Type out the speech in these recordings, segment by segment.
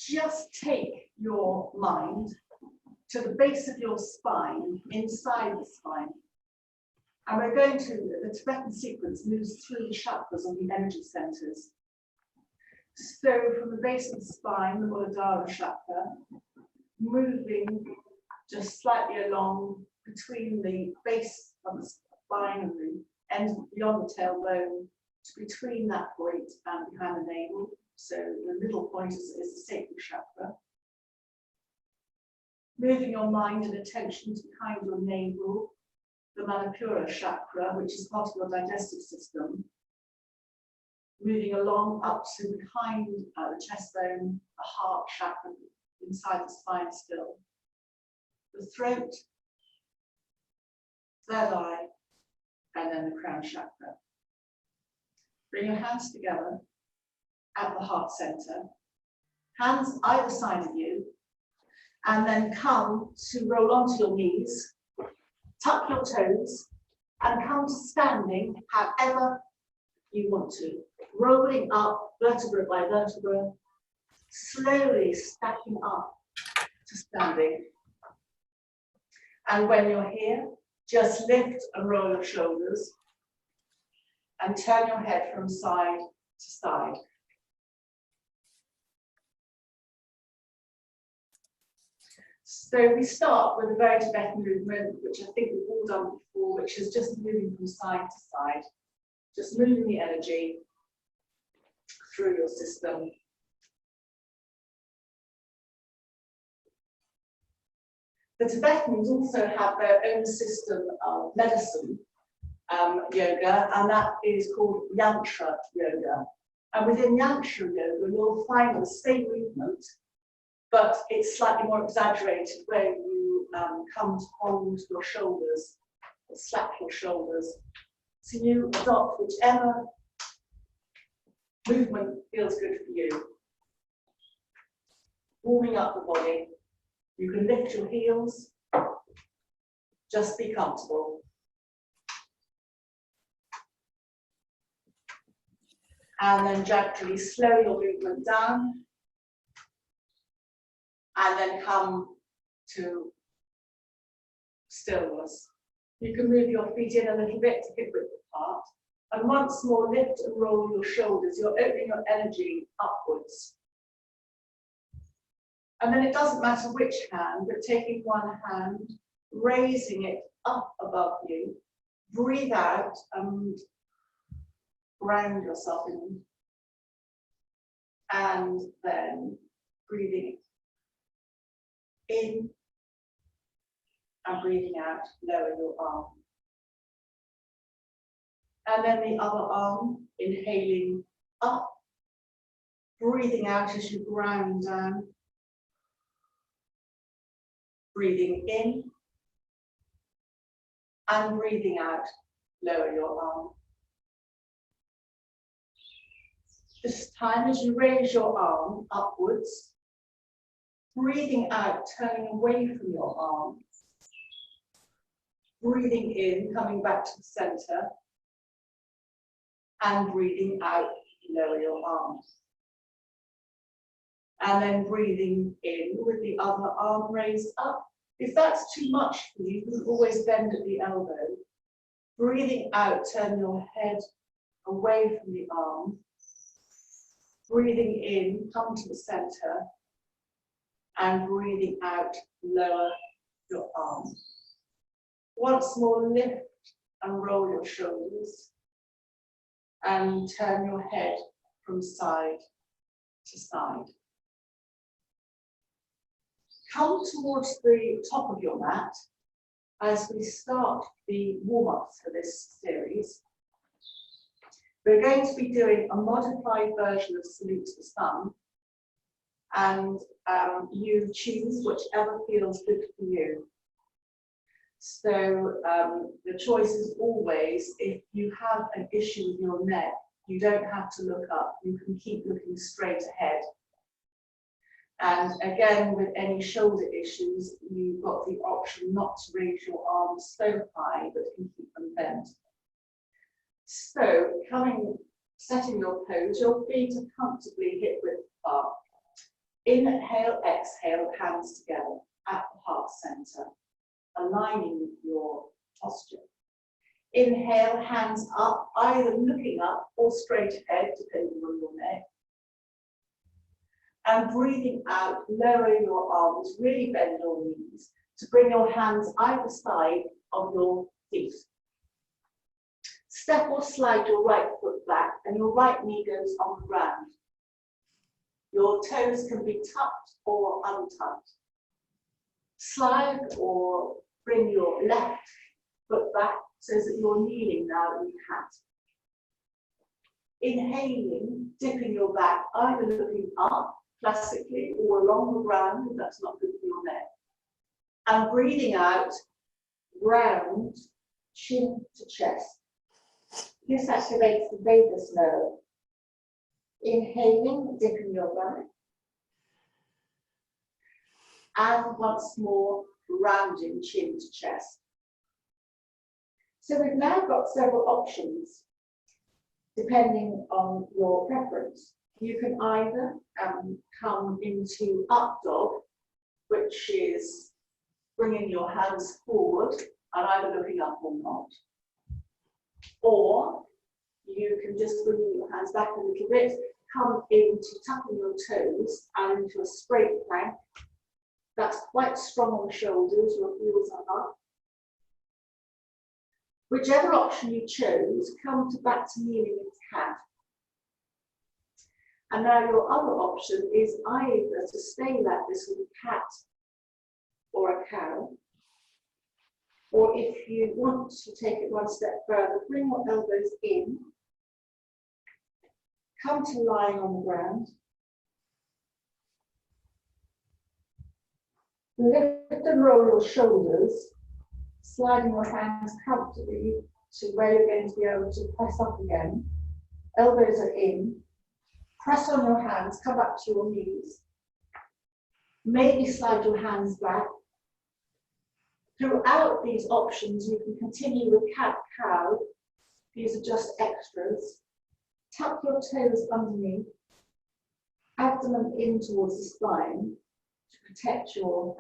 just take your mind to the base of your spine, inside the spine. And we're going to, the Tibetan sequence moves through the chakras on the energy centers. So from the base of the spine, the Muladhara chakra, moving just slightly along between the base of the spine and the end beyond the tailbone, to between that point and behind the navel. So the middle point is the sacral chakra. Moving your mind and attention to behind your navel, the Manipura chakra, which is part of your digestive system. Moving along up to behind the chest bone, the heart chakra, inside the spine still. The throat, third eye, and then the crown chakra. Bring your hands together at the heart center. Hands either side of you, and then come to roll onto your knees, tuck your toes, and come to standing however you want to. Rolling up vertebra by vertebra, slowly stacking up to standing. And when you're here, just lift and roll your shoulders and turn your head from side to side. So we start with a very Tibetan movement, which I think we've all done before, which is just moving from side to side, just moving the energy through your system. The Tibetans also have their own system of medicine yoga, and that is called yantra yoga. And within yantra yoga, you'll find the same movement, but it's slightly more exaggerated, where you come to hold your shoulders, or slap your shoulders. So you adopt whichever movement feels good for you. Warming up the body. You can lift your heels, just be comfortable. And then gradually slow your movement down. And then come to stillness. You can move your feet in a little bit to hip width apart. And once more, lift and roll your shoulders. You're opening your energy upwards. And then it doesn't matter which hand, but taking one hand, raising it up above you. Breathe out and ground yourself in. And then breathing in and breathing out, lower your arm. And then the other arm, inhaling up, breathing out as you ground down. Breathing in and breathing out, lower your arm. This time as you raise your arm upwards, breathing out, turning away from your arm. Breathing in, coming back to the center. And breathing out, lower your arm. And then breathing in with the other arm raised up. If that's too much for you, you can always bend at the elbow. Breathing out, turn your head away from the arm. Breathing in, come to the center. And breathing out, lower your arm. Once more, lift and roll your shoulders. And turn your head from side to side. Come towards the top of your mat as we start the warm-ups for this series. We're going to be doing a modified version of Salute to the Sun, and you choose whichever feels good for you. So the choice is always, if you have an issue with your neck, you don't have to look up, you can keep looking straight ahead. And again, with any shoulder issues, you've got the option not to raise your arms so high, but can keep them bent. So, setting your pose, your feet are comfortably hip width apart. Inhale, exhale, hands together at the heart center, aligning your posture. Inhale, hands up, either looking up or straight ahead, depending on your neck. And breathing out, lower your arms, really bend your knees to bring your hands either side of your feet. Step or slide your right foot back and your right knee goes on the ground. Your toes can be tucked or untucked. Slide or bring your left foot back so that you're kneeling now in cat. Inhaling, dipping your back, either looking up classically or along the ground if that's not good for your neck. And breathing out, round, chin to chest. This activates the vagus nerve. Inhaling, dipping your back. And once more, rounding chin to chest. So we've now got several options, depending on your preference. You can either come into up dog, which is bringing your hands forward and either looking up or not. Or you can just bring your hands back a little bit, come into tucking your toes and into a straight plank. That's quite strong on the shoulders, your heels are up. Whichever option you chose, come back to kneeling in cat. And now your other option is either to stay like this with a cat or a cow, or if you want to take it one step further, bring your elbows in, come to lying on the ground, lift and roll your shoulders, sliding your hands comfortably to where you're going to be able to press up again. Elbows are in. Press on your hands, come back to your knees. Maybe slide your hands back. Throughout these options, you can continue with cat, cow. These are just extras. Tuck your toes underneath. Abdomen in towards the spine to protect your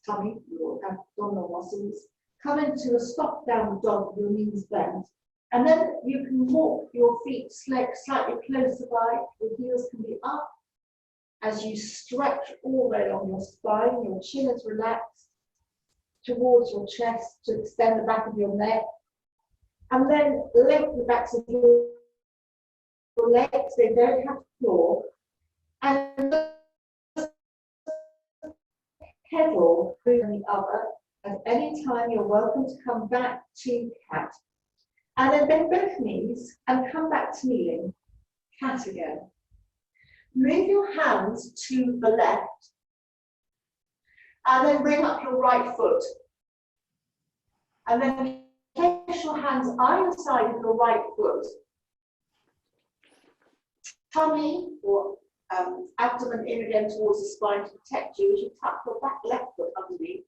tummy, your abdominal muscles. Come into a stop down dog, your knees bent. And then you can walk your feet slightly closer by, your heels can be up. As you stretch all the way along your spine, your chin is relaxed towards your chest to extend the back of your neck. And then lengthen the backs of your legs, they don't have floor. And pedal through the other. At any time, you're welcome to come back to cat. And then bend both knees and come back to kneeling, cat again. Move your hands to the left and then bring up your right foot. And then place your hands either side of your right foot. Tummy or abdomen in again towards the spine to protect you as you tuck your back left foot underneath.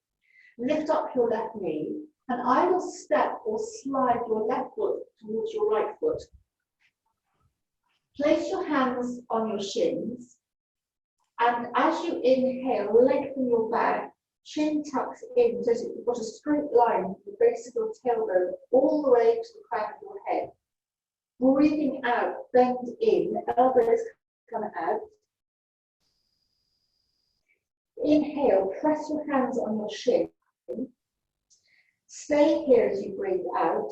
Lift up your left knee and either step or slide your left foot towards your right foot. Place your hands on your shins, and as you inhale, lengthen your back, chin tucks in so that you've got a straight line from the base of your tailbone all the way to the crown of your head. Breathing out, bend in, elbows come out. Inhale, press your hands on your shin. Stay here as you breathe out.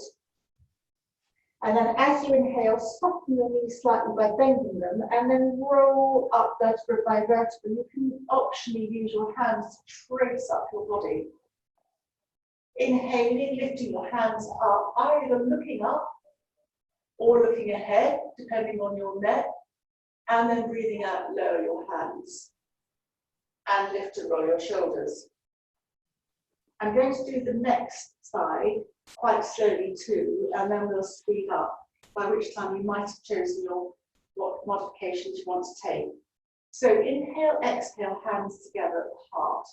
And then as you inhale, soften your knees slightly by bending them and then roll up vertebra by vertebra. You can optionally use your hands to trace up your body. Inhaling, lifting your hands up, either looking up or looking ahead, depending on your neck. And then breathing out, lower your hands. And lift and roll your shoulders. I'm going to do the next side quite slowly too, and then we'll speed up, by which time you might have chosen what modifications you want to take. So inhale, exhale, hands together at the heart.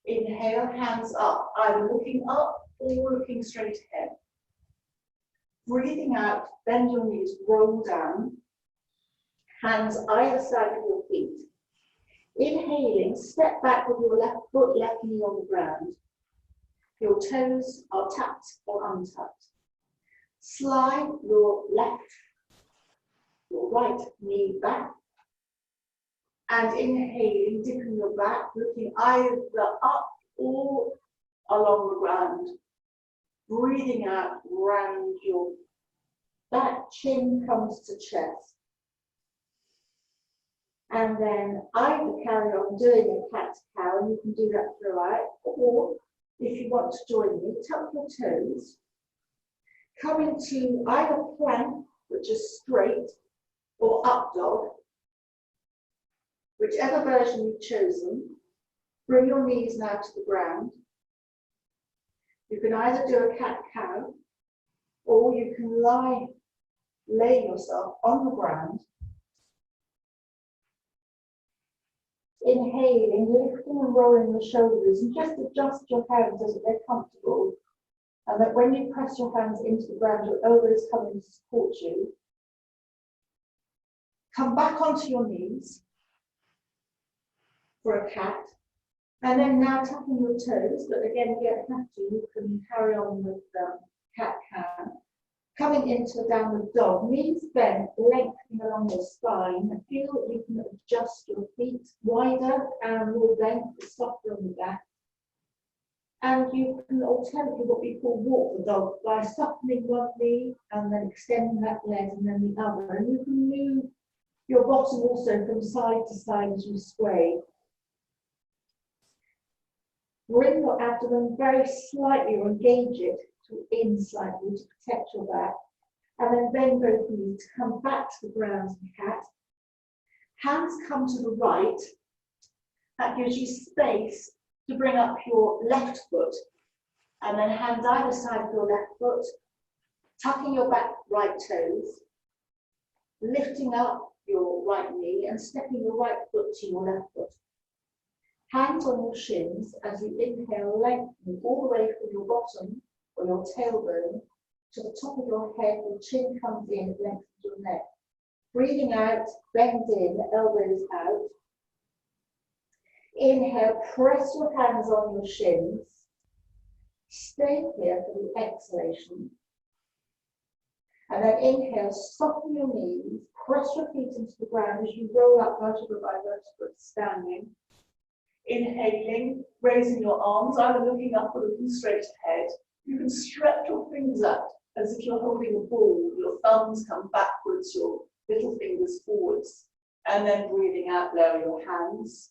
Inhale, hands up, either looking up or looking straight ahead. Breathing out, bend your knees, roll down. Hands either side of your feet. Inhaling, step back with your left foot, left knee on the ground. Your toes are tucked or untucked. Slide your right knee back. And inhaling, dipping your back, looking either up or along the ground. Breathing out, round your back, chin comes to chest. And then either carry on doing a cat-cow, and you can do that throughout, or if you want to join me, tuck your toes, come into either plank, which is straight, or up dog, whichever version you've chosen. Bring your knees now to the ground. You can either do a cat-cow, or you can lay yourself on the ground. Inhaling, lifting and rolling the shoulders, and just adjust your hands as they're comfortable. And that when you press your hands into the ground, your elbows come in to support you. Come back onto your knees for a cat. And then now tapping your toes, but again, you don't have to, you can carry on with cat-cow. Coming into a downward dog, knees bent, lengthening along your spine. Feel that you can adjust your feet wider and more bent, softer on the back. And you can alternately what we call walk the dog by softening one knee and then extending that leg and then the other. And you can move your bottom also from side to side as you sway. Bring your abdomen very slightly or engage it in slightly to protect your back. And then bend both knees to come back to the ground in cat. Hands come to the right. That gives you space to bring up your left foot. And then hands either side of your left foot, tucking your back right toes, lifting up your right knee and stepping your right foot to your left foot. Hands on your shins as you inhale, lengthening all the way from your bottom or your tailbone to the top of your head. Your chin comes in, it lengthens your neck. Breathing out, bend in, elbows out. Inhale, press your hands on your shins. Stay here for the exhalation. And then inhale, soften your knees, press your feet into the ground as you roll up vertebra by vertebra, standing. Inhaling, raising your arms, either looking up or looking straight ahead. You can stretch your fingers out as if you're holding a ball. Your thumbs come backwards, your little fingers forwards. And then breathing out, lower your hands.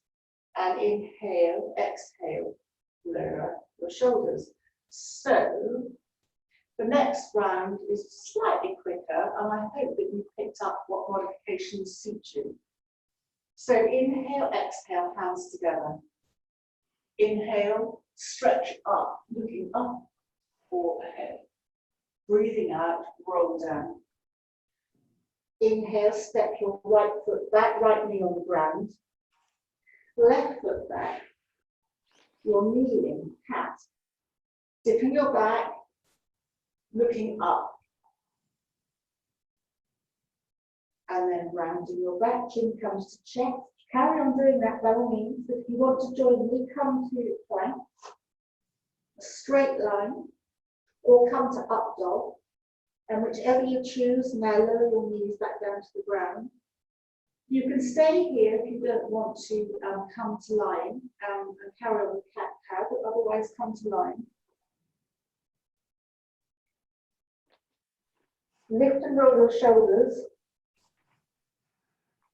And inhale, exhale, lower your shoulders. So, the next round is slightly quicker, and I hope that you picked up what modifications suit you. So inhale, exhale, hands together. Inhale, stretch up, looking up or ahead. Breathing out, roll down. Inhale, step your right foot back, right knee on the ground. Left foot back. You're kneeling, cat. Dipping your back, looking up. And then rounding your back, chin comes to chest. Carry on doing that by all means. If you want to join me, come to plank, a straight line, or come to up dog. And whichever you choose, now lower your knees back down to the ground. You can stay here if you don't want to come to lying and carry on with cat-cow, but otherwise come to lying. Lift and roll your shoulders.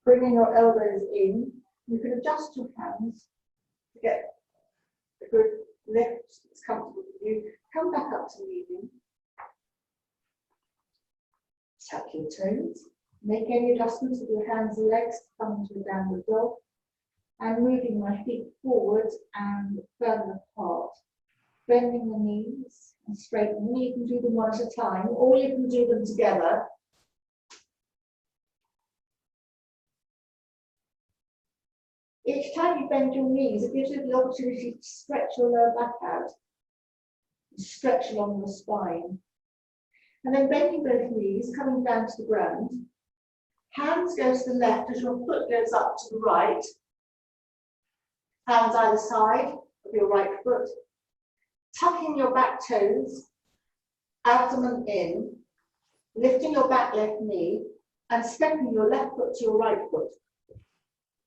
Bringing your elbows in. You can adjust your hands to get a good lift that's comfortable for you. Come back up to kneeling. Tuck your toes. Make any adjustments with your hands and legs to come into a downward dog. And moving my feet forward and further apart. Bending the knees and straightening. You can do them one at a time, or you can do them together. Each time you bend your knees, it gives you the opportunity to stretch your lower back out. And stretch along the spine. And then bending both knees, coming down to the ground. Hands go to the left as your foot goes up to the right. Hands either side of your right foot. Tucking your back toes, abdomen in, lifting your back left knee, and stepping your left foot to your right foot.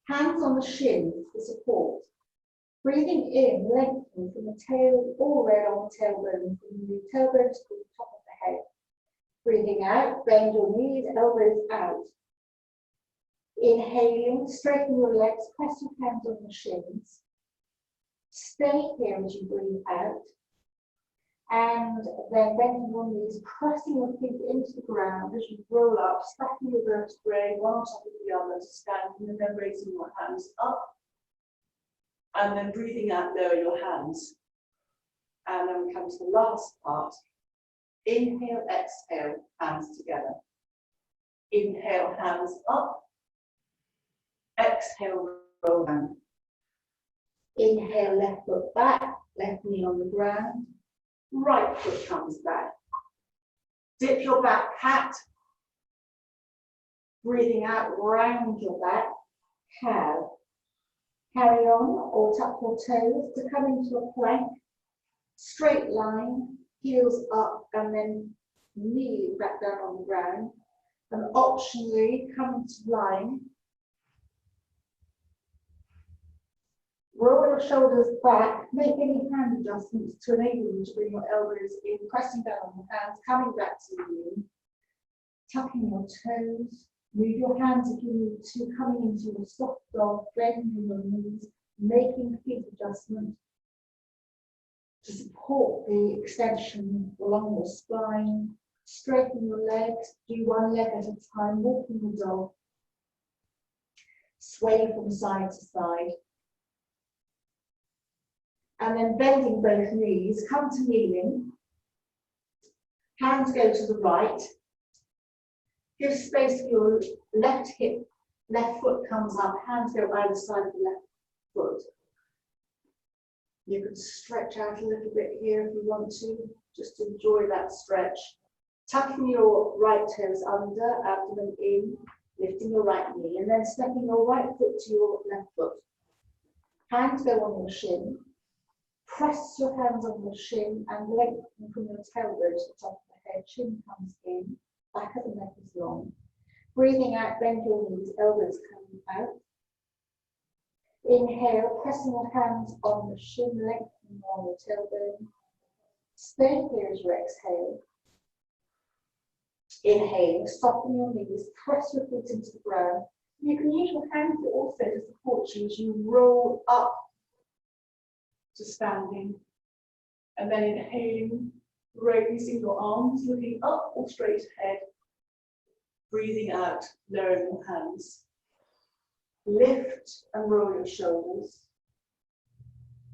Hands on the shins for support. Breathing in, lengthening from the tail all the way along the tailbone, from the tailbone to the top of the head. Breathing out, bend your knees, elbows out. Inhaling, straighten your legs, press your hands on the shins. Stay here as you breathe out. And then bending your knees, pressing your feet into the ground as you roll up, stacking your vertebrae one on top of the other to stand, and then raising your hands up. And then breathing out, lower your hands. And then we come to the last part. Inhale, exhale, hands together. Inhale, hands up. Exhale, roll down. Inhale, left foot back, left knee on the ground. Right foot comes back. Dip your back hat. Breathing out, round your back. Cow. Carry on or tuck your toes to come into a plank. Straight line, heels up, and then knee back down on the ground. And optionally, come into line. Roll your shoulders back, make any hand adjustments to enable you to bring your elbows in, pressing down on the hands, coming back to the knee, tucking your toes, move your hands if you need to, coming into a soft dog, bending your knees, making feet adjustment to support the extension along your spine, straighten your legs, do one leg at a time, walking the dog, sway from side to side. And then bending both knees, come to kneeling. Hands go to the right. Give space for your left hip, left foot comes up, hands go either side of the left foot. You can stretch out a little bit here if you want to, just enjoy that stretch. Tucking your right toes under, abdomen in, lifting your right knee, and then stepping your right foot to your left foot. Hands go on your shin. Press your hands on your shin and lengthen from your tailbone to the top of the head. Chin comes in, back of the neck is long. Breathing out, bend your knees, elbows coming out. Inhale, pressing your hands on the shin, lengthening along your tailbone. Stay here as you exhale. Inhaling, soften your knees, press your feet into the ground. You can use your hands also to support you as you roll up to standing, and then inhaling, raising your arms, looking up or straight ahead, breathing out, lowering your hands. Lift and roll your shoulders,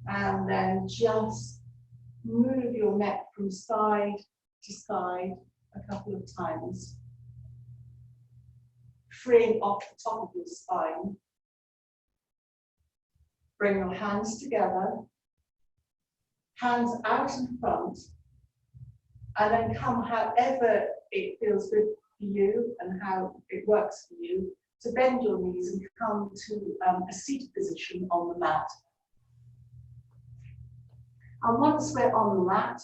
and then just move your neck from side to side a couple of times, freeing off the top of your spine. Bring your hands together. Hands out in front, and then come however it feels good for you and how it works for you to bend your knees and come to a seated position on the mat. And once we're on the mat,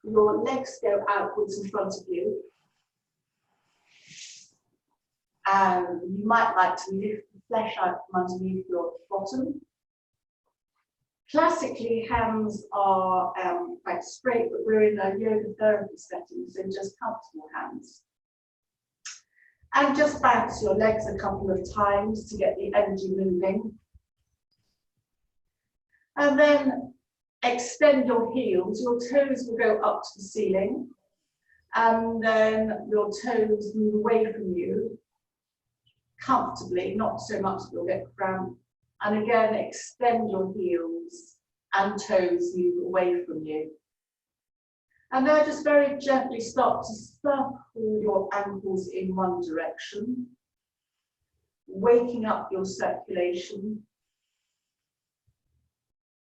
your legs go outwards in front of you, and you might like to lift the flesh out from underneath your bottom. Classically, hands are quite straight, but we're in a yoga therapy setting, so just comfortable hands. And just bounce your legs a couple of times to get the energy moving. And then extend your heels. Your toes will go up to the ceiling, and then your toes move away from you comfortably, not so much that you'll get cramped. And again, extend your heels and toes move away from you. And now just very gently start to circle your ankles in one direction, waking up your circulation.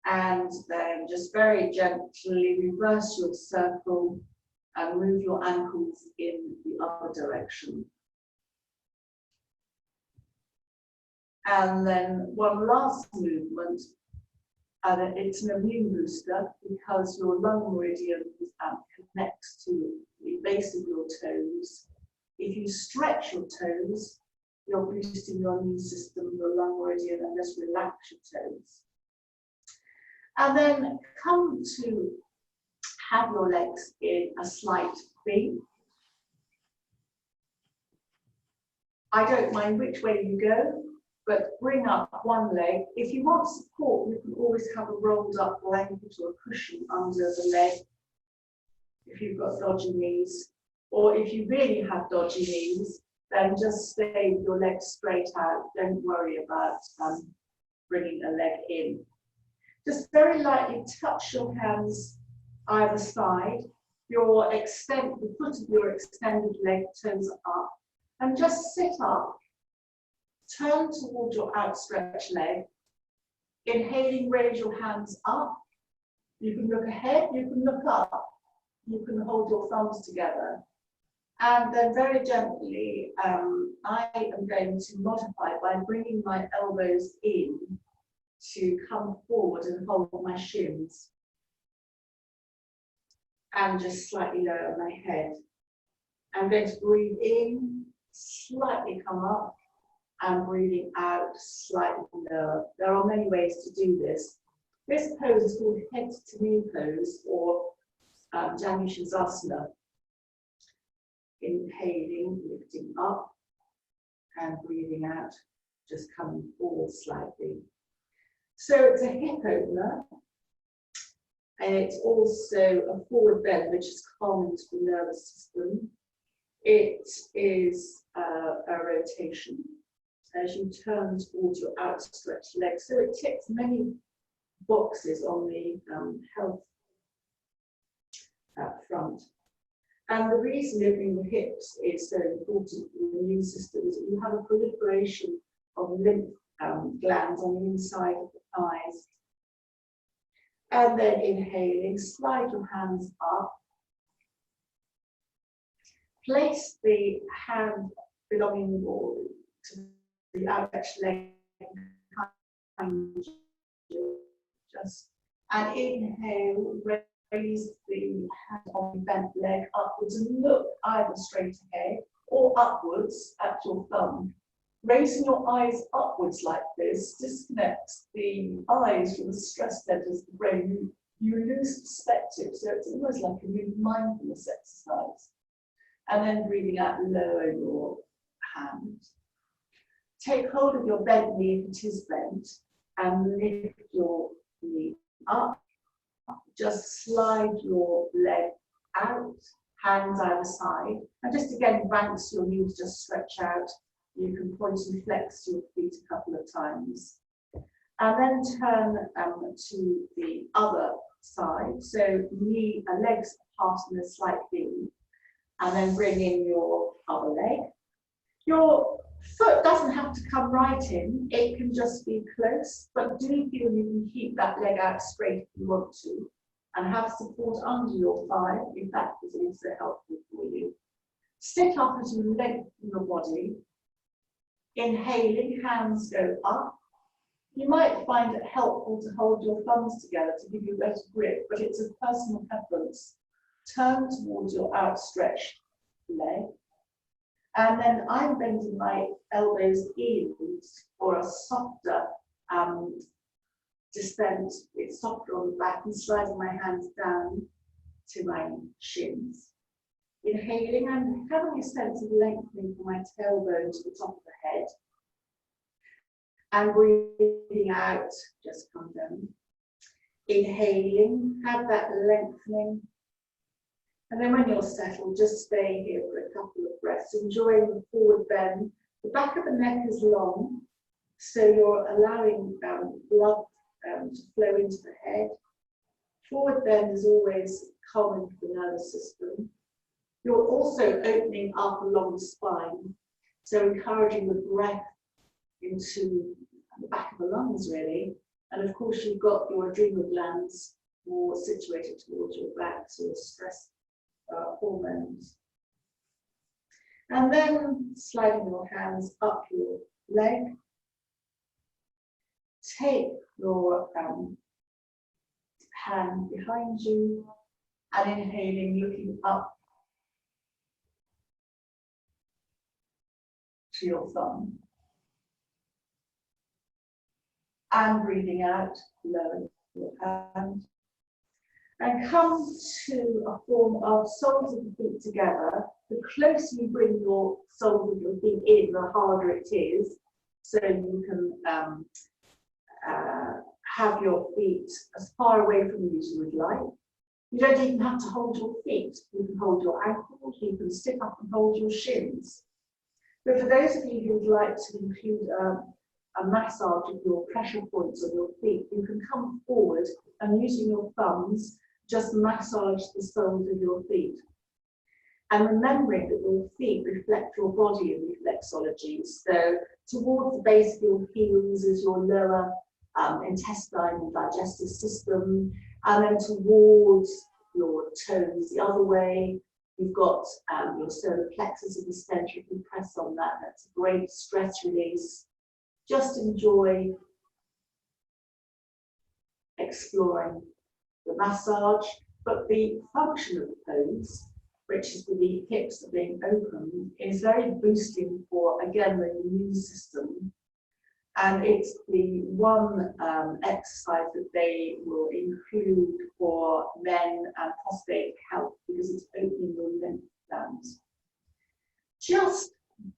And then just very gently reverse your circle and move your ankles in the other direction. And then one last movement, and it's an immune booster because your lung meridian connects to the base of your toes. If you stretch your toes, you're boosting your immune system, your lung meridian, and just relax your toes. And then come to have your legs in a slight V. I don't mind which way you go, but bring up one leg. If you want support, you can always have a rolled up blanket or a cushion under the leg if you've got dodgy knees. Or if you really have dodgy knees, then just stay with your legs straight out. Don't worry about bringing a leg in. Just very lightly touch your hands either side. The foot of your extended leg turns up, and just sit up. Turn towards your outstretched leg. Inhaling, raise your hands up. You can look ahead, you can look up. You can hold your thumbs together. And then very gently, I am going to modify by bringing my elbows in to come forward and hold my shins. And just slightly lower my head. I'm going to breathe in, slightly come up, and breathing out, slightly lower. There are many ways to do this. This pose is called head to knee pose, or Janu Shirasana. Inhaling, lifting up, and breathing out, just coming forward slightly. So it's a hip opener, and it's also a forward bend, which is common to the nervous system. It is a rotation as you turn towards your outstretched legs. So it ticks many boxes on the health front. And the reason opening the hips is so important for the immune system is that you have a proliferation of lymph glands on the inside of the thighs. And then inhaling, slide your hands up. Place the hand belonging to the outstretched leg behind you. And inhale, raise the hand on the bent leg upwards and look either straight ahead or upwards at your thumb. Raising your eyes upwards like this disconnects the eyes from the stress centers of the brain. You lose perspective, so it's almost like a new mindfulness exercise. And then breathing out, lower your hand. Take hold of your bent knee if it is bent, and lift your knee up. Just slide your leg out, hands either side, and just again bounce your knees, just stretch out. You can point and flex your feet a couple of times. And then turn to the other side. So legs apart in a slight V. And then bring in your other leg. Your foot doesn't have to come right in. It can just be close. But do feel you can keep that leg out straight if you want to. And have support under your thigh, if that is also helpful for you. Sit up as you lengthen your body. Inhaling, hands go up. You might find it helpful to hold your thumbs together to give you better grip, but it's a personal preference. Turn towards your outstretched leg. And then I'm bending my elbows in for a softer descent. It's softer on the back and sliding my hands down to my shins. Inhaling and having a sense of lengthening from my tailbone to the top of the head. And breathing out, just come down. Inhaling, have that lengthening. And then when you're settled, just stay here for a couple of breaths, enjoying the forward bend. The back of the neck is long, so you're allowing blood to flow into the head. Forward bend is always common for the nervous system. You're also opening up along the spine, so encouraging the breath into the back of the lungs, really. And of course, you've got your adrenal glands more situated towards your back, so your stress hormones. And then sliding your hands up your leg. take your hand behind you and inhaling, looking up to your thumb. And breathing out, lowering your hand. And come to a form of soles of the feet together. The closer you bring your soles of your feet in, the harder it is. So you can have your feet as far away from you as you would like. You don't even have to hold your feet. You can hold your ankles, you can sit up and hold your shins. But for those of you who would like to include a massage of your pressure points on your feet, you can come forward and using your thumbs, just massage the soles of your feet. And remembering that your feet reflect your body in reflexology. So towards the base of your heels is your lower intestine and digestive system, and then towards your toes the other way, you've got your solar plexus in the center. If you press on that, that's a great stress release. Just enjoy exploring the massage, but the function of the pose, which is with the hips being open, is very boosting for, again, the immune system. And it's the one exercise that they will include for men and prostate health because it's opening your lymph glands. Just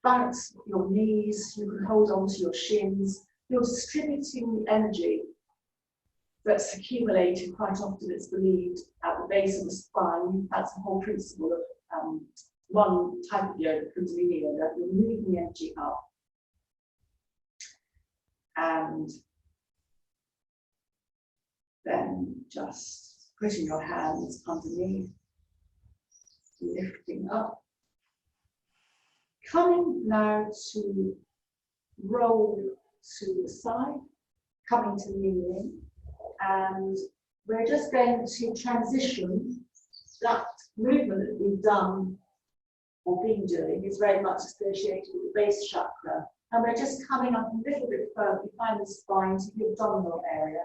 bounce your knees, you can hold on to your shins. You're distributing the energy that's accumulated, quite often it's believed, at the base of the spine. That's the whole principle of one type of yoga, Kundalini yoga. You're moving the energy up. And then just putting your hands underneath, lifting up. Coming now to roll to the side, coming to kneeling, and we're just going to transition. That movement that we've done or been doing is very much associated with the base chakra. And we're just coming up a little bit further behind the spine to the abdominal area.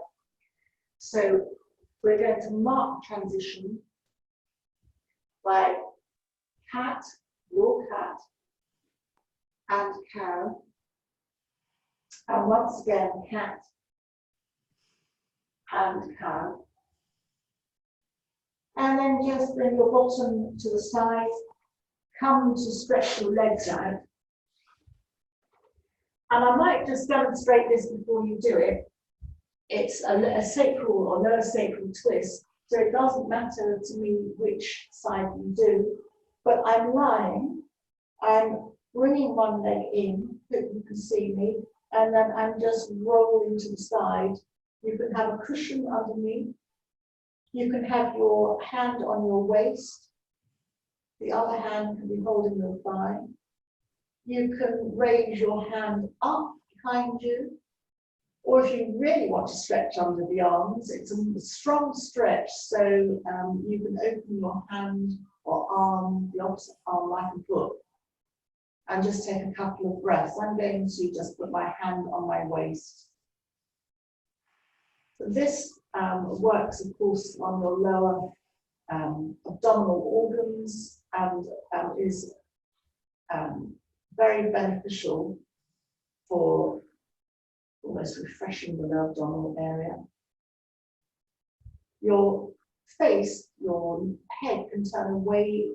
So we're going to mark transition by cat, your cat, and cow. And once again, cat and cow. And then just bring your bottom to the side. Come to stretch your legs out. And I might just demonstrate this before you do it. It's a sacral or lower sacral twist, so it doesn't matter to me which side you do. But I'm lying, I'm bringing one leg in, hope you can see me, and then I'm just rolling to the side. You can have a cushion underneath. You can have your hand on your waist. The other hand can be holding your thigh. You can raise your hand up behind you, or if you really want to stretch under the arms, it's a strong stretch, so you can open your hand or arm, the opposite arm like a book, and just take a couple of breaths. I'm going to just put my hand on my waist. So this works, of course, on your lower abdominal organs and is very beneficial for almost refreshing the lower abdominal area. Your face, your head can turn away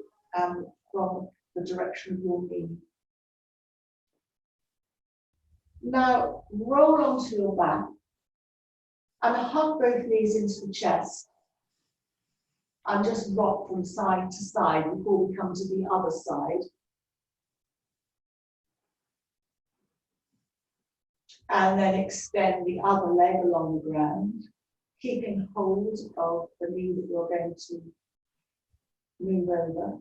from the direction of your knee. Now roll onto your back and hug both knees into the chest and just rock from side to side before we come to the other side. And then extend the other leg along the ground, keeping hold of the knee that you're going to move over.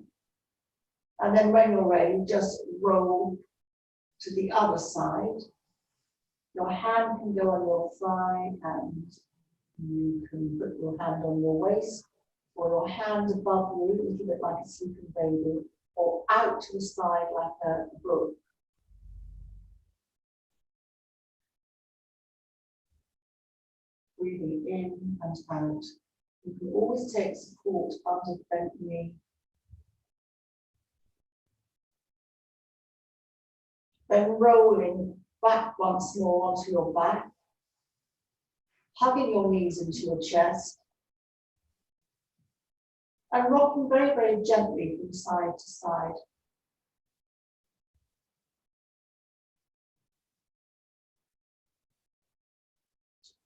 And then when you're ready, just roll to the other side. Your hand can go on your thigh and you can put your hand on your waist or your hand above you, a little bit like a sleeping baby, or out to the side like a book. breathing in and out. You can always take support under the bent knee. Then rolling back once more onto your back, hugging your knees into your chest, and rocking very, very gently from side to side.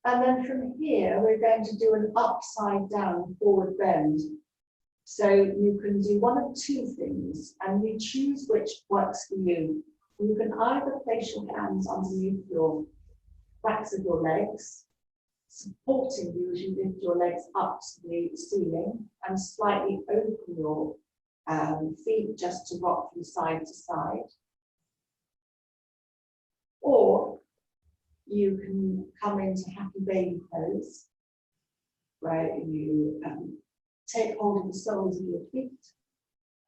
And then from here, we're going to do an upside down forward bend. So you can do one of two things, and you choose which works for you. You can either place your hands underneath your backs of your legs, supporting you as you lift your legs up to the ceiling, and slightly open your feet just to rock from side to side. Or you can come into happy baby pose, where you take hold of the soles of your feet.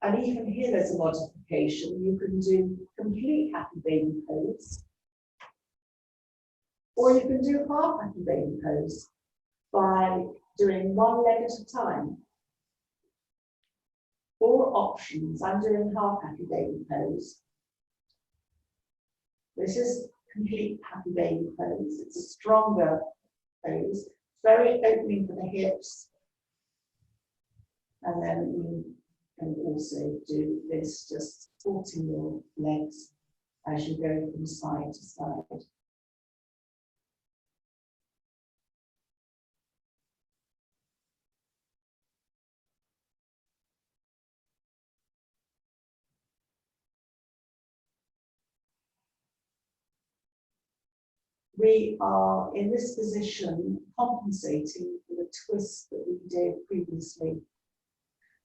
And even here there's a modification. You can do complete happy baby pose. Or you can do half happy baby pose by doing one leg at a time. 4 options. I'm doing half happy baby pose. This is complete happy baby pose. It's a stronger pose. It's very opening for the hips. And then you can also do this, just supporting your legs as you go from side to side. We are in this position compensating for the twist that we did previously.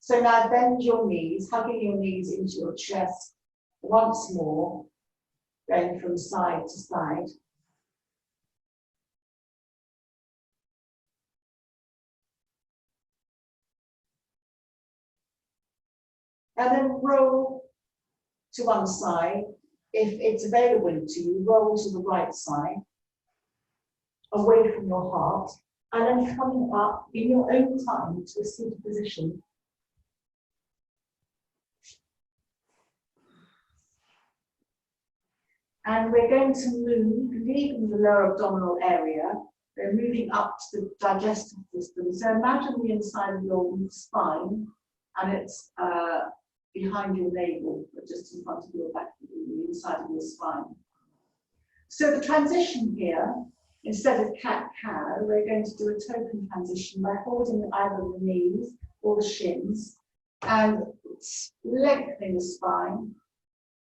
So now bend your knees, hugging your knees into your chest once more, going from side to side. And then roll to one side. If it's available to you, roll to the right side, away from your heart, and then coming up in your own time to a seated position. And we're going to move, leaving the lower abdominal area. We're moving up to the digestive system. So imagine the inside of your spine, and it's behind your navel, but just in front of your back, the inside of your spine. So the transition here, instead of cat-cow, we're going to do a token transition by holding either the knees or the shins and lengthening the spine,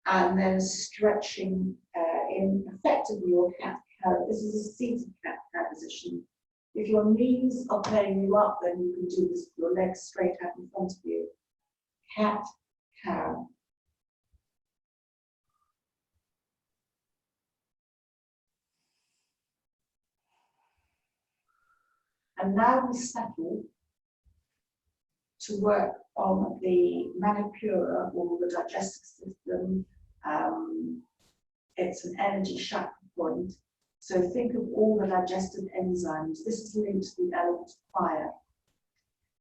and then stretching in effectively your cat-cow. This is a seated cat-cow position. If your knees are playing you up, then you can do this with your legs straight out in front of you. Cat-cow. And now we settle to work on the manipura or the digestive system. It's an energy chakra point. So think of all the digestive enzymes. This is linked to the element of fire.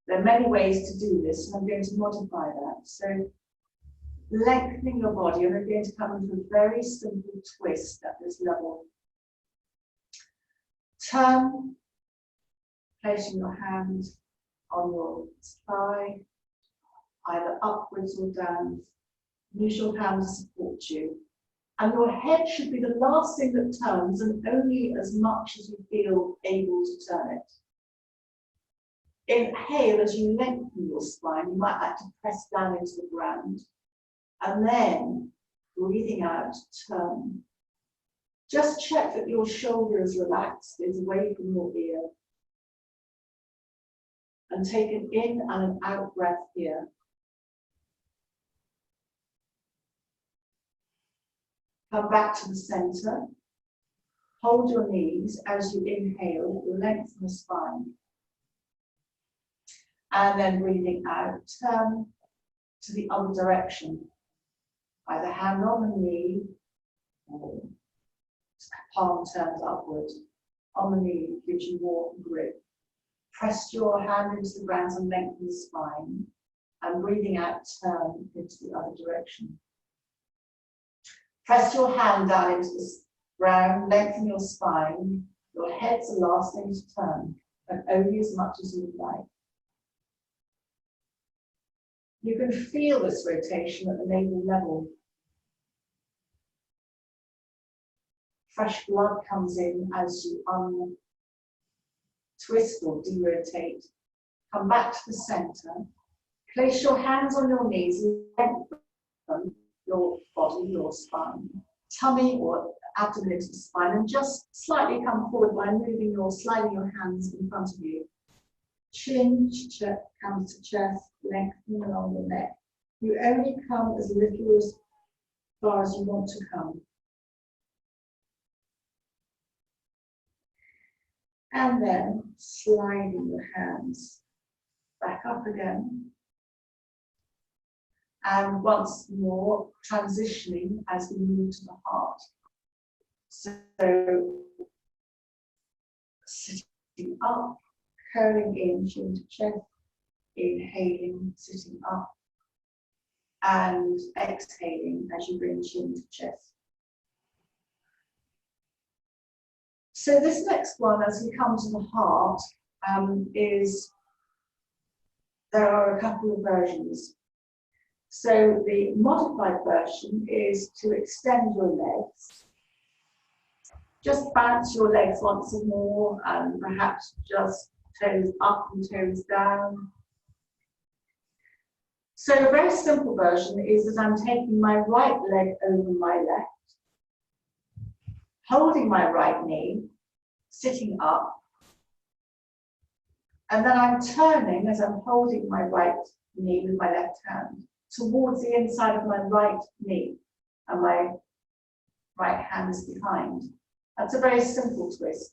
There are many ways to do this, and I'm going to modify that. So lengthening your body, and we're going to come into a very simple twist at this level. Turn, placing your hand on your thigh, either upwards or down. Use your hand to support you. And your head should be the last thing that turns, and only as much as you feel able to turn it. Inhale as you lengthen your spine. You might like to press down into the ground. And then, breathing out, turn. Just check that your shoulder is relaxed, is away from your ear. And take an in and an out breath here. Come back to the center. Hold your knees as you inhale, lengthen the spine. And then breathing out, turn to the other direction. Either hand on the knee or palm turns upward. on the knee gives you more grip. Press your hand into the ground and lengthen the spine. And breathing out, turn into the other direction. Press your hand down into the ground, lengthen your spine. Your head's the last thing to turn, and only as much as you would like. You can feel this rotation at the navel level. Fresh blood comes in as you untwist or derotate. Come back to the center. Place your hands on your knees, lengthen your body, your spine, tummy or abdomen into the spine, and just slightly come forward by sliding your hands in front of you. Chin, comes to chest, lengthening along the neck. You only come as little as far as you want to come. And then sliding your hands back up again. And once more, transitioning as we move to the heart. So, sitting up, curling in, chin to chest, inhaling, sitting up, and exhaling as you bring chin to chest. So this next one, as we come to the heart, there are a couple of versions. So the modified version is to extend your legs. Just bounce your legs once more and perhaps just toes up and toes down. So a very simple version is that I'm taking my right leg over my left, holding my right knee, sitting up, and then I'm turning as I'm holding my right knee with my left hand towards the inside of my right knee, and my right hand is behind. That's a very simple twist.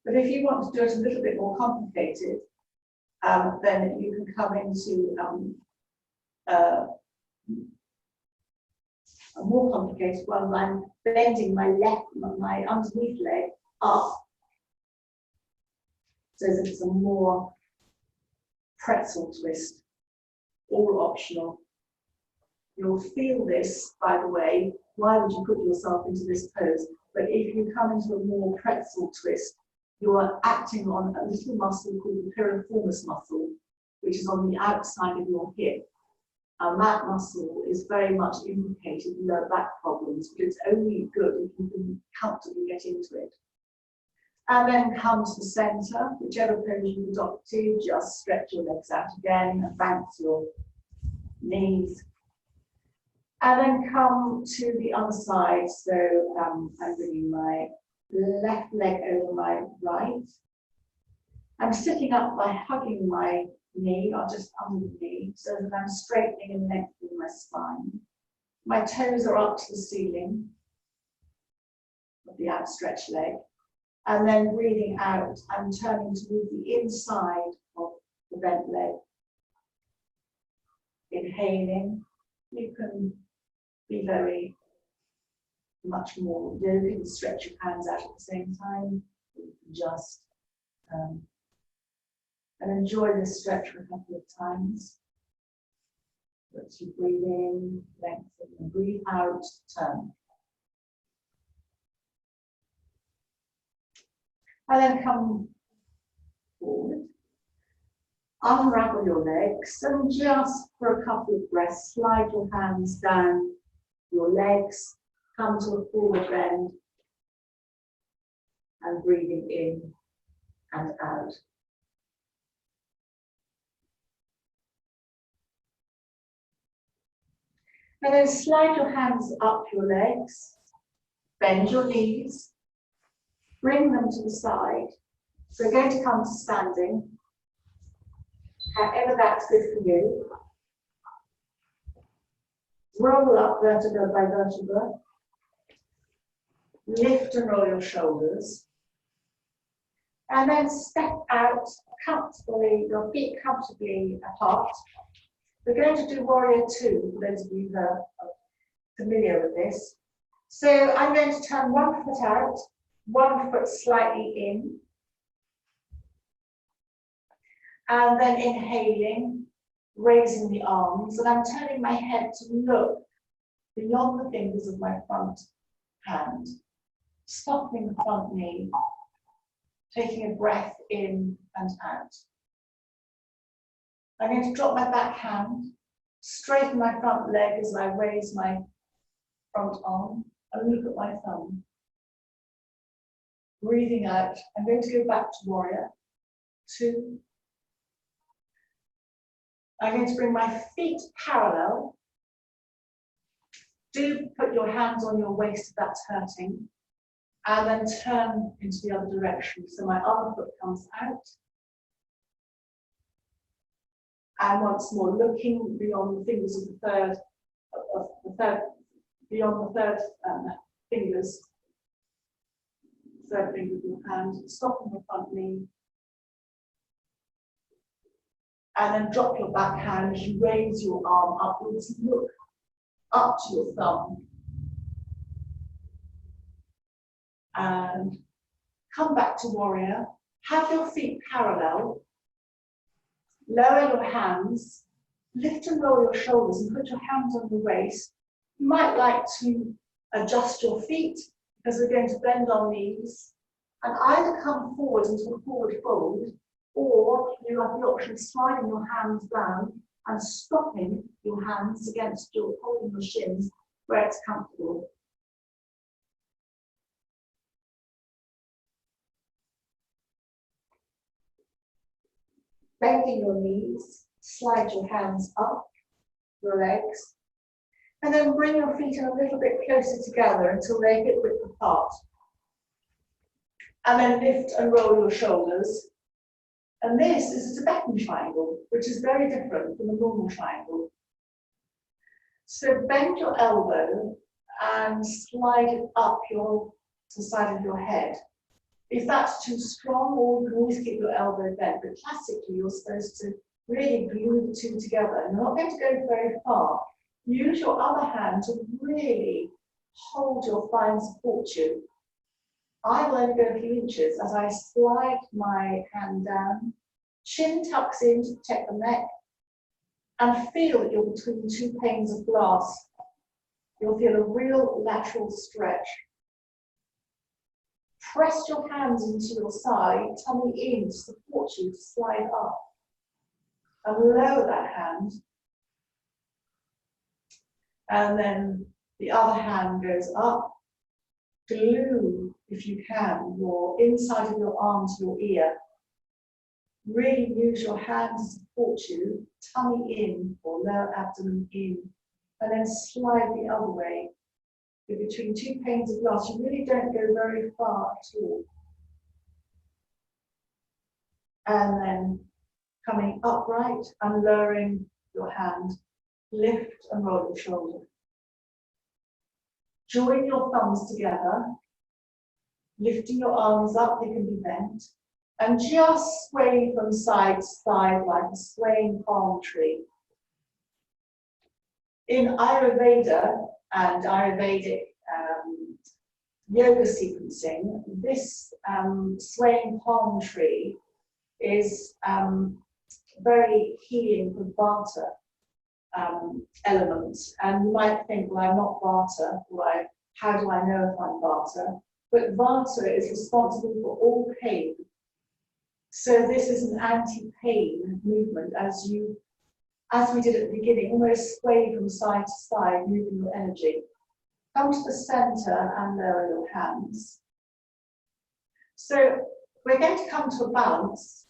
But if you want to do it a little bit more complicated, then you can come into a more complicated one. I'm bending my underneath leg up, so that it's a more pretzel twist, all optional. You'll feel this, by the way. Why would you put yourself into this pose? But if you come into a more pretzel twist, you are acting on a little muscle called the piriformis muscle, which is on the outside of your hip. And that muscle is very much implicated in lower back problems, but it's only good if you can comfortably get into it. And then come to the center, whichever pose you adopt to, just stretch your legs out again and bounce your knees. And then come to the other side. So I'm bringing my left leg over my right. I'm sitting up by hugging my knee, or just under the knee, so that I'm straightening and lengthening my spine. My toes are up to the ceiling of the outstretched leg. And then breathing out, I'm turning to move the inside of the bent leg. Inhaling, you can be very much more, you can stretch your hands out at the same time. You can just and enjoy this stretch for a couple of times. Let you breathe in, lengthen, and breathe out, turn. And then come forward. Unravel your legs and just for a couple of breaths, slide your hands down your legs, come to a forward bend, and breathing in and out. And then slide your hands up your legs, bend your knees, bring them to the side. So we're going to come to standing, however that's good for you. Roll up vertebra by vertebra. Lift and roll your shoulders. And then step out comfortably, your feet comfortably apart. We're going to do warrior two, for those of you who are familiar with this. So I'm going to turn one foot out, one foot slightly in, and then inhaling, raising the arms, and I'm turning my head to look beyond the fingers of my front hand, softening the front knee, taking a breath in and out. I'm going to drop my back hand, straighten my front leg as I raise my front arm, and look at my thumb. Breathing out, I'm going to go back to warrior 2. I'm going to bring my feet parallel. Do put your hands on your waist if that's hurting, and then turn into the other direction. So my other foot comes out. And once more, looking beyond the fingers of the third, beyond the third fingers, third finger of your hand, soften the front knee. And then drop your back hand as you raise your arm upwards, look up to your thumb. And come back to warrior. Have your feet parallel. Lower your hands. Lift and roll your shoulders and put your hands on your waist. You might like to adjust your feet because we're going to bend our knees and either come forward into a forward fold, or you have the option of sliding your hands down and stopping your hands against your, holding your shins where it's comfortable. Bending your knees, slide your hands up your legs, and then bring your feet in a little bit closer together until they hip width apart. And then lift and roll your shoulders. And this is a Tibetan triangle, which is very different from a normal triangle. So bend your elbow and slide it up to the side of your head. If that's too strong, or you can always keep your elbow bent, but classically you're supposed to really glue the two together. And you're not going to go very far. Use your other hand to really hold your thigh and support you. I will only go a few inches as I slide my hand down. Chin tucks in to protect the neck, and feel that you're between 2 panes of glass. You'll feel a real lateral stretch. Press your hands into your side, tummy in to support you to slide up. And lower that hand. And then the other hand goes up. Glue, if you can, your inside of your arm to your ear. Really use your hand to support you, tummy in or lower abdomen in, and then slide the other way. You're between 2 panes of glass. You really don't go very far at all. And then coming upright and lowering your hand, lift and roll your shoulder. Join your thumbs together, lifting your arms up, they can be bent, and just sway from side to side like a swaying palm tree. In Ayurveda and Ayurvedic yoga sequencing, this swaying palm tree is very healing for Vata elements. And you might think, well, I'm not Vata, right? How do I know if I'm Vata? But Vata is responsible for all pain. So this is an anti-pain movement as we did at the beginning, almost sway from side to side, moving your energy. Come to the center and lower your hands. So we're going to come to a balance.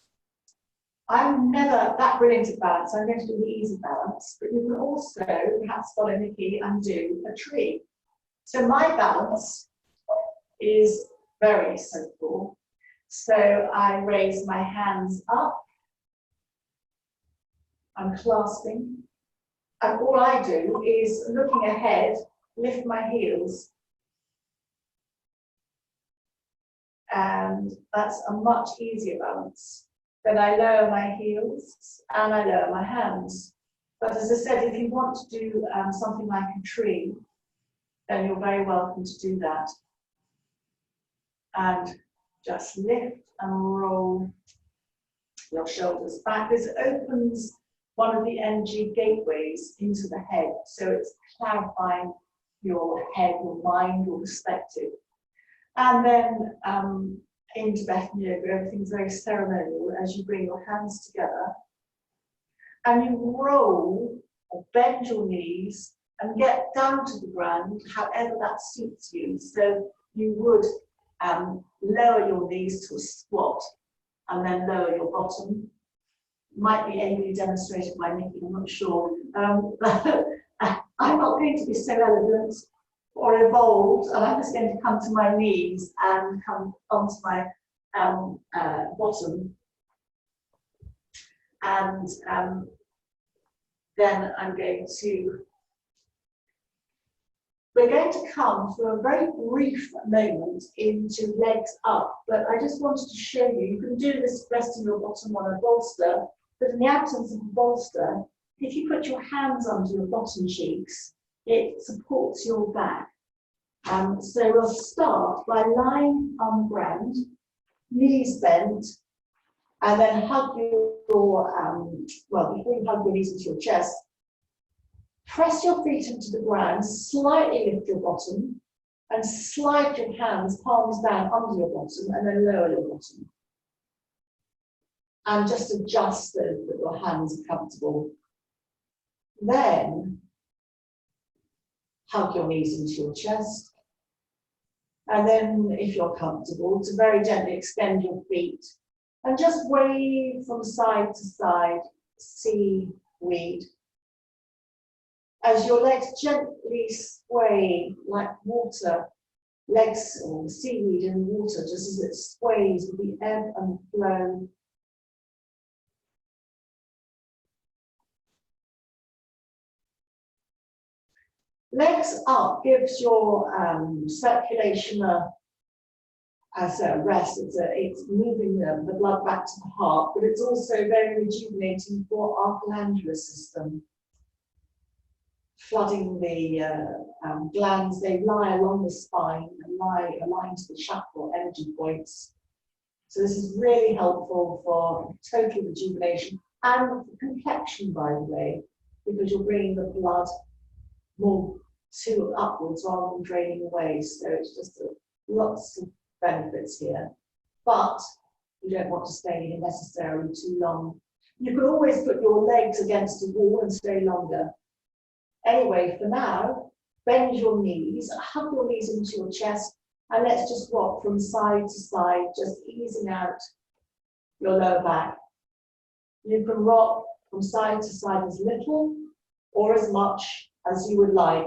I'm never that brilliant at balance. I'm going to do the easy balance, but you can also perhaps follow Nikki and do a tree. So my balance is very simple. So I raise my hands up. I'm clasping. And all I do is looking ahead, lift my heels. And that's a much easier balance. Then I lower my heels and I lower my hands. But as I said, if you want to do something like a tree, then you're very welcome to do that. And just lift and roll your shoulders back. This opens one of the energy gateways into the head. So it's clarifying your head, your mind, your perspective. And then in Tibetan yoga, everything's very ceremonial as you bring your hands together and you roll or bend your knees and get down to the ground, however that suits you. So you would lower your knees to a squat and then lower your bottom. Might be ably demonstrated by Nikki, I'm not sure. But I'm not going to be so elegant or evolved, and I'm just going to come to my knees and come onto my bottom. And then we're going to come for a very brief moment into legs up, but I just wanted to show you, you can do this resting your bottom on a bolster, but in the absence of a bolster, if you put your hands under your bottom cheeks, it supports your back. So we'll start by lying on the ground, knees bent, and then hug your, well, before you hug your knees into your chest, press your feet into the ground, slightly lift your bottom, and slide your hands, palms down under your bottom, and then lower your bottom. And just adjust so that your hands are comfortable. Then, hug your knees into your chest. And then, if you're comfortable, to very gently extend your feet and just wave from side to side, seaweed. As your legs gently sway like water, legs or seaweed in water, just as it sways with the ebb and flow. Legs up gives your circulation as a rest. It's moving the blood back to the heart, but it's also very rejuvenating for our glandular system. Flooding the glands, they lie along the spine and lie aligned to the chakra energy points. So this is really helpful for total rejuvenation and complexion, by the way, because you're bringing the blood more to upwards rather than draining away. So it's just lots of benefits here. But you don't want to stay here necessarily too long. You can always put your legs against a wall and stay longer. Anyway, for now, bend your knees, hug your knees into your chest, and let's just rock from side to side, just easing out your lower back. You can rock from side to side as little or as much as you would like.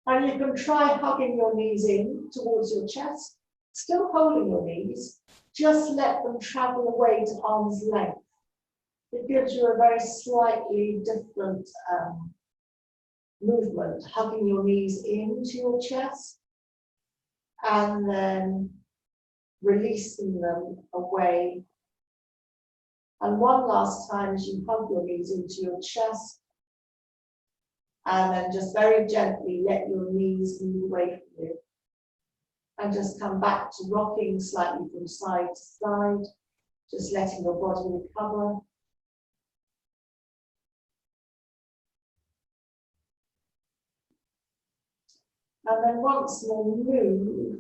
And you can try hugging your knees in towards your chest, still holding your knees, just let them travel away to arm's length. It gives you a very slightly different movement, hugging your knees into your chest and then releasing them away. And one last time as you hug your knees into your chest, and then just very gently let your knees move away from you. And just come back to rocking slightly from side to side, just letting your body recover. And then once more move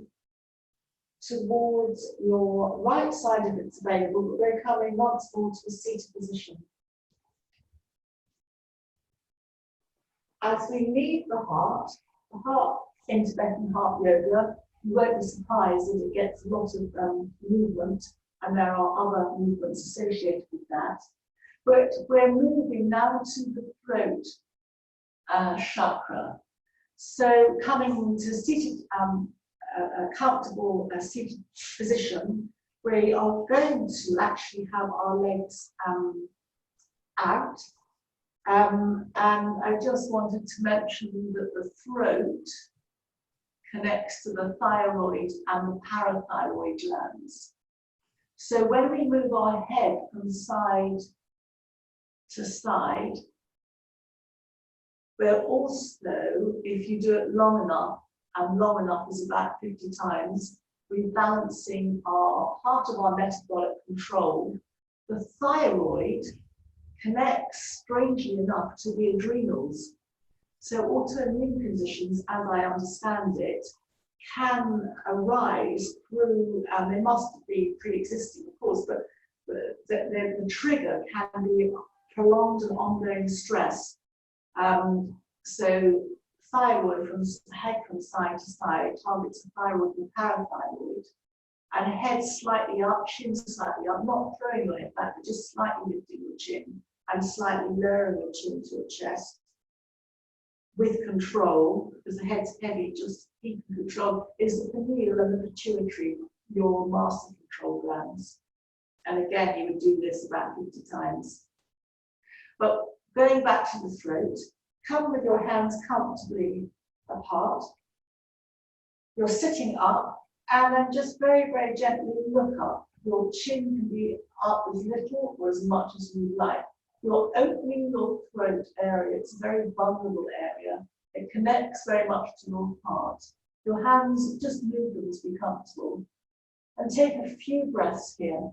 towards your right side if it's available, but we're coming once more to a seated position. As we leave the heart in Tibetan heart yoga, you won't be surprised that it gets a lot of movement, and there are other movements associated with that. But we're moving now to the throat chakra. So coming to seated, a comfortable seated position, we are going to actually have our legs out. And I just wanted to mention that the throat connects to the thyroid and the parathyroid glands. So when we move our head from side to side. But also, if you do it long enough, and long enough is about 50 times, rebalancing part of our metabolic control. The thyroid connects, strangely enough, to the adrenals. So autoimmune conditions, as I understand it, can arise through, and they must be pre-existing, of course, but the trigger can be prolonged and ongoing stress. So thyroid from head from side to side targets the thyroid and parathyroid, and head slightly up, chin slightly up, not throwing your head back, but just slightly lifting your chin and slightly lowering your chin to your chest with control, because the head's heavy, just keep control, is the pineal and the pituitary, your master control glands. And again, you would do this about 50 times. But going back to the throat, come with your hands comfortably apart. You're sitting up, and then just very, very gently look up. Your chin can be up as little or as much as you like. You're opening your throat area. It's a very vulnerable area. It connects very much to your heart. Your hands, just move them to be comfortable. And take a few breaths here.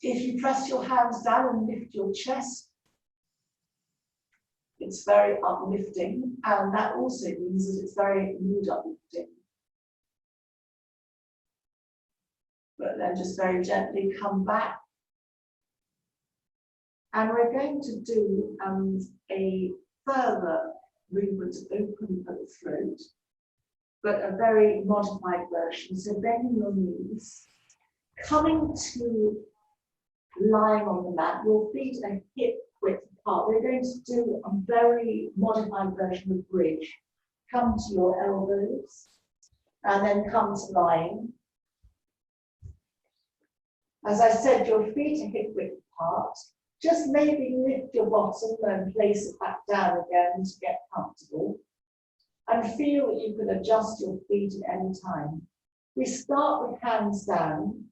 If you press your hands down and lift your chest, it's very uplifting, and that also means that it's very mood uplifting. But then just very gently come back. And we're going to do a further movement to open at the throat, but a very modified version. So bending your knees, coming to lying on the mat, your feet are hip width apart. We're going to do a very modified version of bridge. Come to your elbows, and then come to lying. As I said, your feet are hip width apart. Just maybe lift your bottom and place it back down again to get comfortable. And feel that you can adjust your feet at any time. We start with hands down,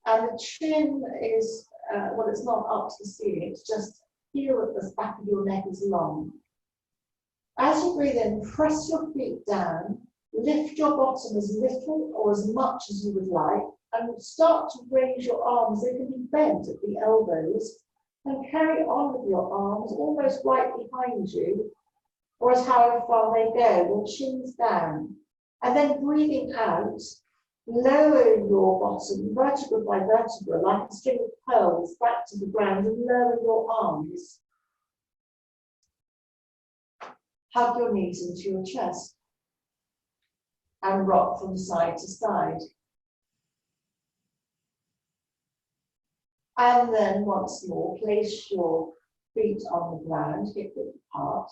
and the chin is, well, it's not up to the ceiling, it's just feel that the back of your neck is long. As you breathe in, press your feet down, lift your bottom as little or as much as you would like, and start to raise your arms. They can be bent at the elbows, and carry on with your arms almost right behind you, or as however far they go, your chin's down. And then breathing out, lower your bottom, vertebra by vertebra, like a string of pearls, back to the ground, and lower your arms. Hug your knees into your chest, and rock from side to side. And then once more, place your feet on the ground, hip width apart,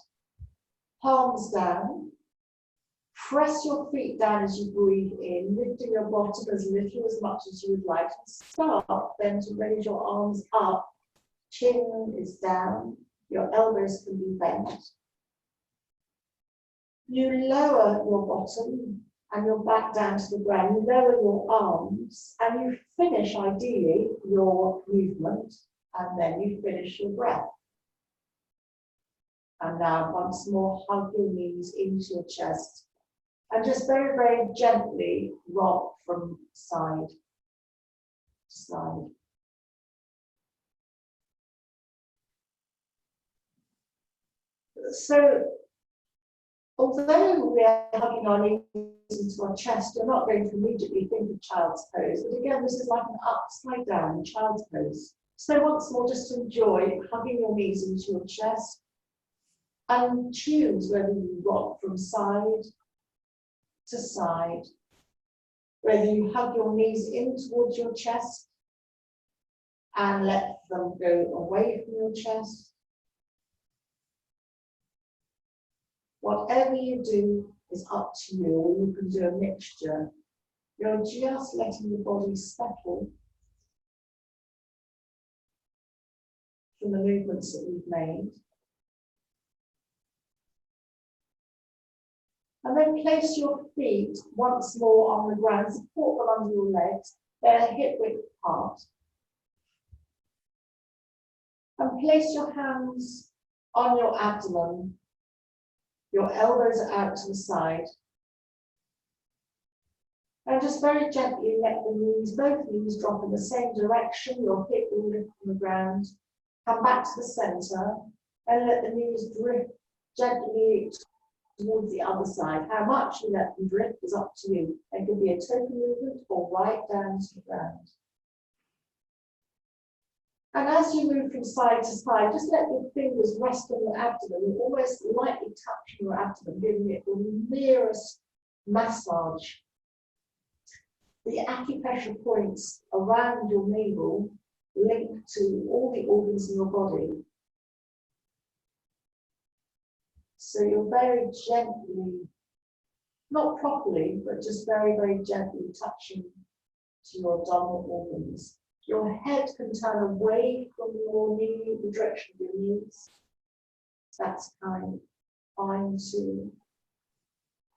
palms down. Press your feet down as you breathe in, lifting your bottom as little as much as you would like. And start then to raise your arms up. Chin is down, your elbows can be bent. You lower your bottom and your back down to the ground. You lower your arms and you finish, ideally, your movement, and then you finish your breath. And now once more, hug your knees into your chest. And just very, very gently rock from side to side. So, although we are hugging our knees into our chest, you're not going to immediately think of child's pose. But again, this is like an upside down child's pose. So once more, just enjoy hugging your knees into your chest and choose whether you rock from side to side, whether you hug your knees in towards your chest and let them go away from your chest. Whatever you do is up to you, or you can do a mixture. You're just letting the body settle from the movements that we've made. And then place your feet once more on the ground, support them under your legs, They're hip width apart. And place your hands on your abdomen. Your elbows are out to the side. And just very gently let the knees, both knees drop in the same direction. Your hip will lift from the ground. Come back to the center and let the knees drift gently towards the other side. How much you let them drift is up to you. It could be a total movement or right down to the ground. And as you move from side to side, just let your fingers rest on your abdomen, almost lightly touching your abdomen, giving it the merest massage. The acupressure points around your navel link to all the organs in your body. So you're very gently, not properly, but just very, very gently touching to your abdominal organs. Your head can turn away from your knee, the direction of your knees. That's fine too.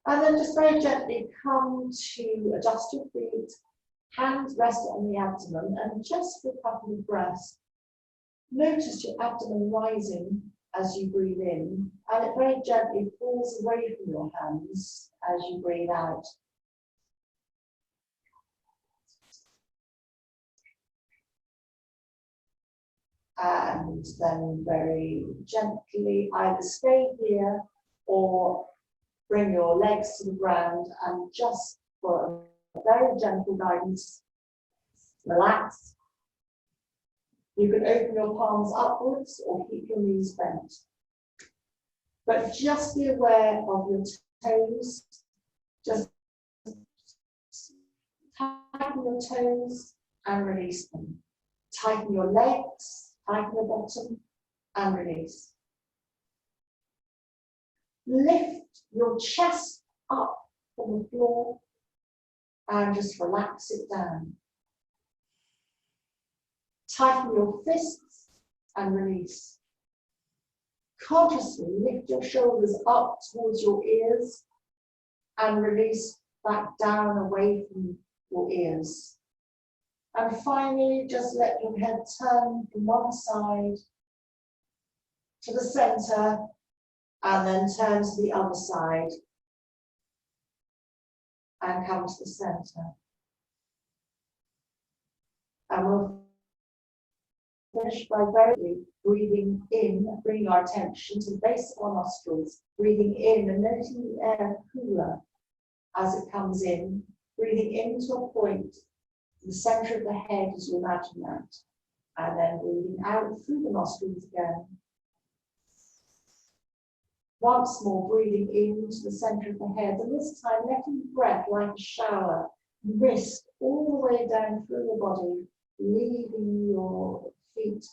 And then just very gently come to adjust your feet, hands rest on the abdomen, and just for a couple of breaths, notice your abdomen rising as you breathe in, and it very gently falls away from your hands as you breathe out. And then very gently either stay here or bring your legs to the ground, and just for a very gentle guidance, relax. You can open your palms upwards or keep your knees bent. But just be aware of your toes. Just tighten your toes and release them. Tighten your legs, tighten your bottom and release. Lift your chest up from the floor and just relax it down. Tighten your fists and release. Consciously lift your shoulders up towards your ears and release back down away from your ears. And finally, just let your head turn from one side to the center and then turn to the other side and come to the center. And we'll finish by very breathing in, bringing our attention to the base of our nostrils, breathing in and noticing the air cooler as it comes in, breathing into a point in the center of the head as you imagine that, and then breathing out through the nostrils again. Once more, breathing into the center of the head, and this time letting the breath like a shower mist all the way down through your body, leaving your feet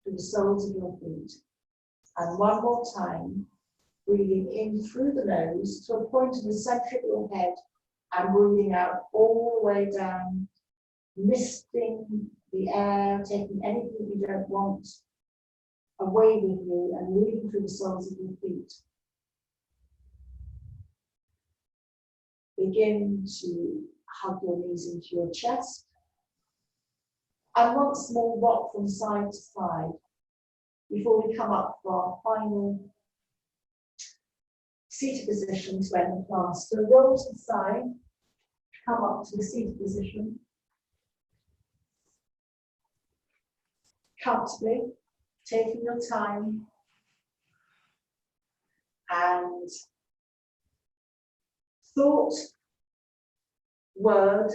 to the soles of your feet. And one more time, breathing in through the nose to a point in the center of your head, and breathing out all the way down, misting the air, taking anything that you don't want away with you and moving through the soles of your feet. Begin to hug your knees into your chest. And once more rock from side to side before we come up for our final seated position to end the class. So roll to the side, come up to the seated position. Comfortably, taking your time, and thought, word,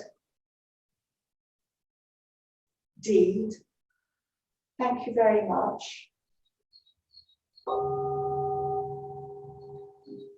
deed. Thank you very much.